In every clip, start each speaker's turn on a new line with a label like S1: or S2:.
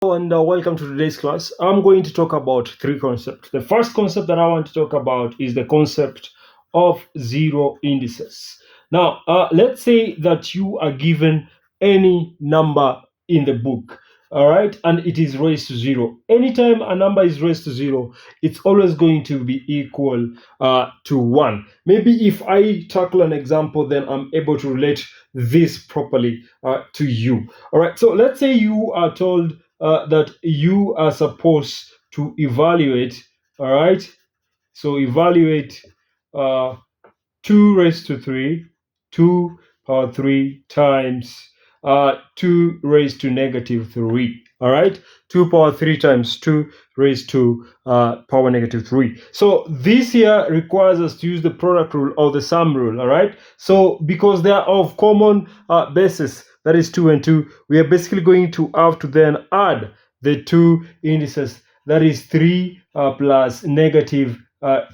S1: And welcome to today's class. I'm going to talk about three concepts. The first concept that I want to talk about is the concept of zero indices. Now, let's say that you are given any number in the book, all right, and it is raised to zero. Anytime a number is raised to zero, it's always going to be equal to one. Maybe if I tackle an example, then I'm able to relate this properly to you. All right, so let's say you are told that you are supposed to evaluate, all right? So evaluate uh, 2 raised to 3, 2 power 3 times 2 raised to negative 3. All right, 2 power 3 times 2 raised to power negative 3. So this here requires us to use the product rule or the sum rule. All right, so because they are of common basis, that is 2 and 2, we are basically going to have to then add the two indices, that is 3 plus negative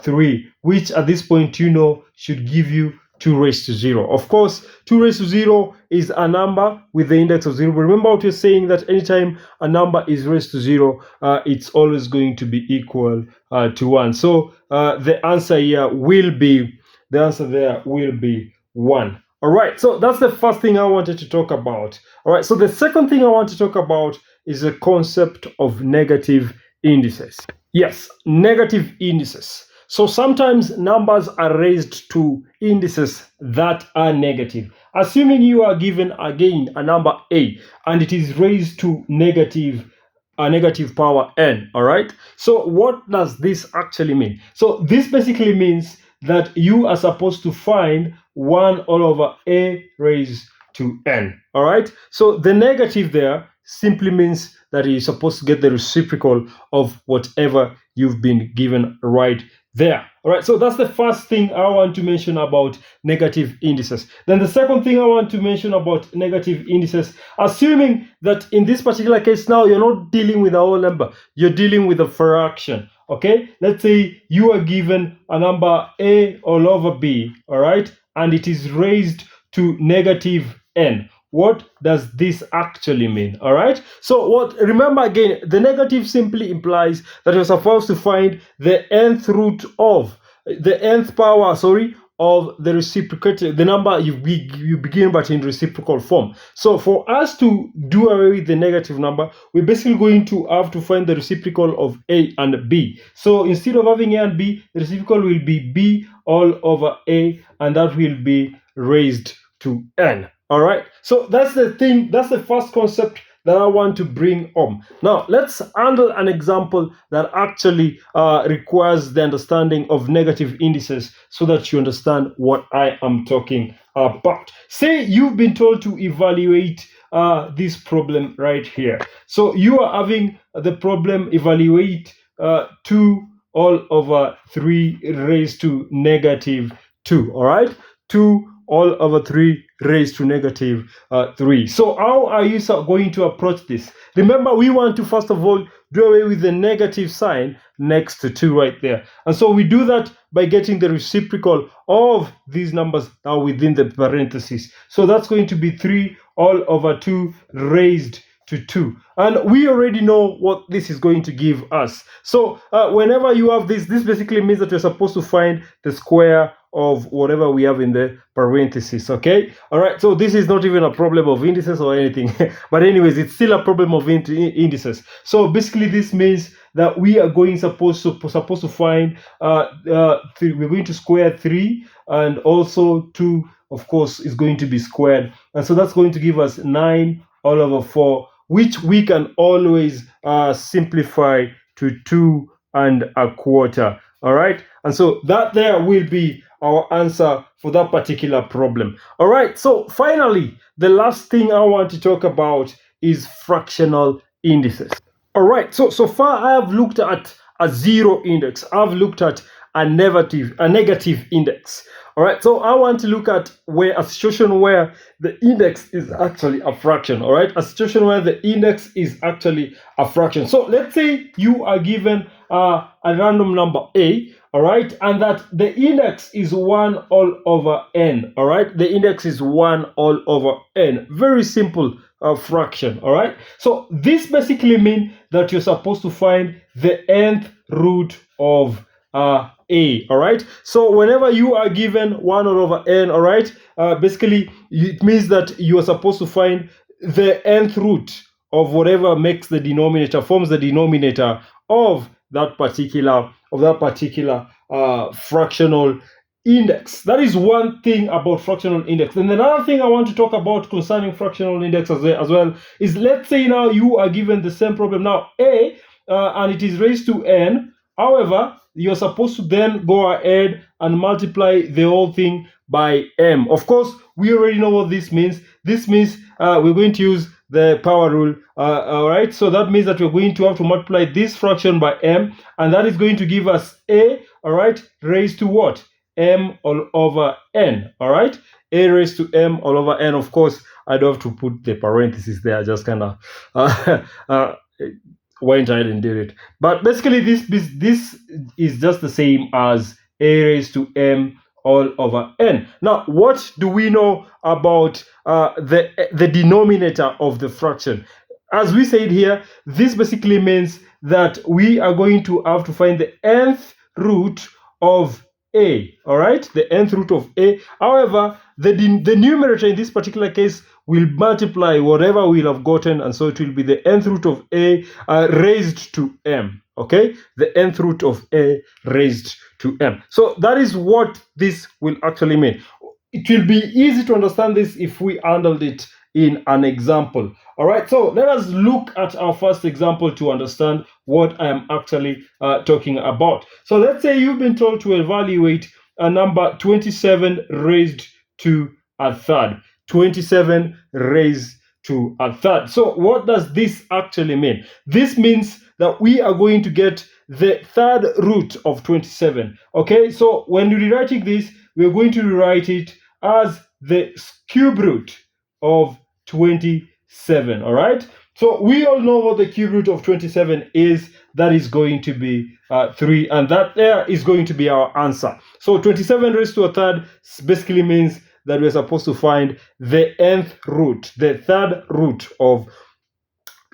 S1: 3, which at this point should give you 2 raised to 0. Of course, 2 raised to 0 is a number with the index of 0. But remember what we're saying, that anytime a number is raised to 0, it's always going to be equal to 1. So the answer here will be, the answer there will be 1. All right, so that's the first thing I wanted to talk about. All right, so the second thing I want to talk about is the concept of negative indices. Yes, negative indices. So sometimes numbers are raised to indices that are negative. Assuming you are given again a number a and it is raised to a negative power n, all right? So what does this actually mean? So this basically means that you are supposed to find 1 all over a raised to n, all right? So the negative there simply means that you're supposed to get the reciprocal of whatever you've been given right there. All right, so that's the first thing I want to mention about negative indices. Then the second thing I want to mention about negative indices, assuming that in this particular case now you're not dealing with a whole number, you're dealing with a fraction. Okay, let's say you are given a number a all over b, all right, and it is raised to negative n. What does this actually mean? All right, so remember again, the negative simply implies that you're supposed to find the nth root of the nth power, of the reciprocated, the number you begin but in reciprocal form. So for us to do away with the negative number, we're basically going to have to find the reciprocal of a and b. So instead of having a and b, the reciprocal will be b all over a, and that will be raised to n. All right, so that's the thing, that's the first concept that I want to bring home. Now let's handle an example that actually requires the understanding of negative indices so that you understand what I am talking about. Say you've been told to evaluate this problem right here. So you are having the problem evaluate 2 all over 3 raised to negative 2, all right? 2 all over 3 raised to negative 3. So how are you going to approach this? Remember, we want to first of all do away with the negative sign next to 2 right there. And so we do that by getting the reciprocal of these numbers now within the parentheses. So that's going to be 3 all over 2 raised to 2, and we already know what this is going to give us. So whenever you have this basically means that you're supposed to find the square of whatever we have in the parentheses. Okay, all right, so this is not even a problem of indices or anything but anyways, it's still a problem of indices. So basically this means that we are supposed to find we're going to square 3, and also 2 of course is going to be squared, and so that's going to give us 9 all over 4, which we can always simplify to 2 1/4. All right, and so that there will be our answer for that particular problem. All right, so finally, the last thing I want to talk about is fractional indices. All right, so far I have looked at a zero index, I've looked at a negative index. All right, so I want to look at a situation where the index is actually a fraction. All right, a situation where the index is actually a fraction. So let's say you are given a random number a, all right, and that the index is 1 all over n. All right, the index is 1 all over n. Very simple fraction. All right, so this basically means that you're supposed to find the nth root of a. All right, so whenever you are given 1 all over n, all right, basically it means that you are supposed to find the nth root of whatever makes the denominator, forms the denominator of that particular fractional index. That is one thing about fractional index. And another thing I want to talk about concerning fractional index as well is, let's say now you are given the same problem. Now a and it is raised to n. However, you're supposed to then go ahead and multiply the whole thing by m. Of course, we already know what this means. This means we're going to use the power rule. All right, so that means that we're going to have to multiply this fraction by m, and that is going to give us a, all right, raised to what? M all over n. All right, a raised to m all over n. Of course, I don't have to put the parentheses there. I just kind of went ahead and did it. But basically, this is just the same as a raised to m all over n. Now, what do we know about the denominator of the fraction? As we said here, this basically means that we are going to have to find the nth root of a. All right, the nth root of a. However, the numerator in this particular case will multiply whatever we'll have gotten, and so it will be the nth root of a raised to m. Okay, the nth root of a raised to m. So that is what this will actually mean. It will be easy to understand this if we handled it in an example. All right, so let us look at our first example to understand what I am actually talking about. So let's say you've been told to evaluate a number 27 raised to a third. 27 raised to a third. So what does this actually mean? This means that we are going to get the third root of 27. Okay, so when you're rewriting this, we're going to rewrite it as the cube root of 27. All right, so we all know what the cube root of 27 is. That is going to be 3, and that there is going to be our answer. So 27 raised to a third basically means that we're supposed to find the nth root, the third root of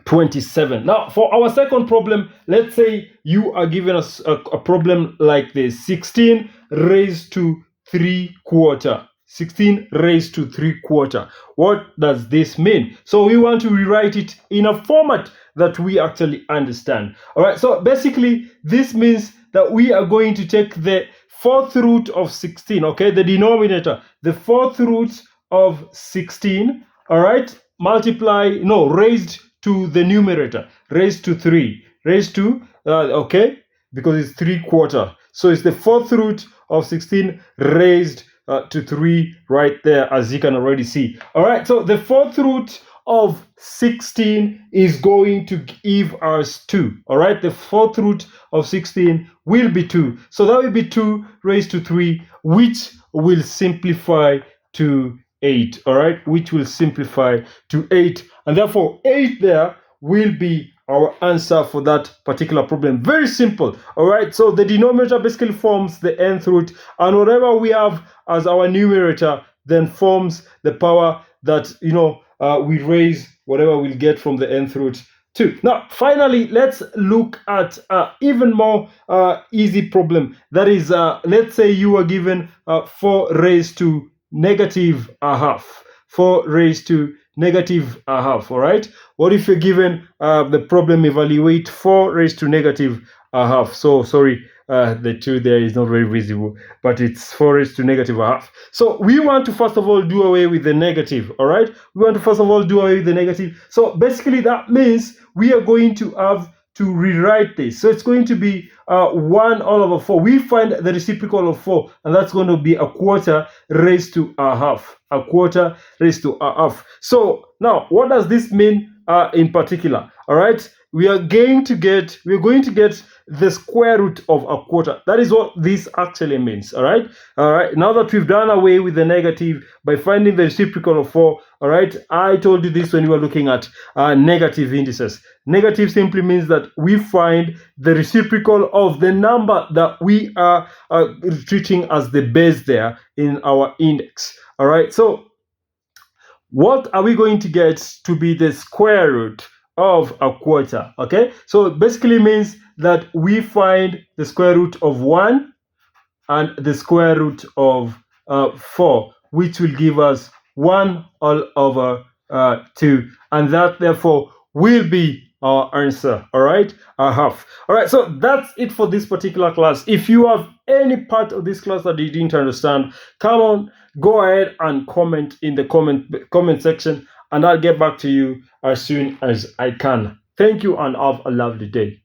S1: 27. Now, for our second problem, let's say you are given us a problem like this: 16 raised to 3/4. 16 raised to 3/4. What does this mean? So we want to rewrite it in a format that we actually understand. All right, so basically this means that we are going to take the fourth root of 16, okay, the denominator, the fourth root of 16, all right, raised to the numerator, raised to 3, raised to, okay, because it's 3/4. So it's the fourth root of 16 raised to 3 right there, as you can already see. All right, so the fourth root of 16 is going to give us 2. All right, the fourth root of 16 will be 2. So that will be 2 raised to 3, which will simplify to 8. All right, which will simplify to 8. And therefore, 8 there will be our answer for that particular problem. Very simple. All right, so the denominator basically forms the nth root, and whatever we have as our numerator then forms the power that, we raise whatever we'll get from the nth root to. Now, finally, let's look at even more easy problem. That is, let's say you are given 4 raised to negative a half. 4 raised to negative a half. All right, what if you're given the problem evaluate 4 raised to negative a half? So sorry, the 2 there is not very visible, but it's 4 raised to negative a half. So we want to first of all do away with the negative. All right, we want to first of all do away with the negative. So basically that means we are going to have to rewrite this. So it's going to be 1 all over 4. We find the reciprocal of 4, and that's going to be a quarter raised to a half. A quarter raised to a half. So now, what does this mean in particular? All right, we're going to get the square root of a quarter. That is what this actually means. All right. Now that we've done away with the negative by finding the reciprocal of 4, all right, I told you this when we were looking at negative indices. Negative simply means that we find the reciprocal of the number that we are treating as the base there in our index. All right. So what are we going to get to be the square root of a quarter? Okay, so it basically means that we find the square root of 1 and the square root of 4, which will give us 1 all over 2, and that therefore will be our answer. All right, a half. All right, so that's it for this particular class. If you have any part of this class that you didn't understand, come on, go ahead and comment in the comment section, and I'll get back to you as soon as I can. Thank you and have a lovely day.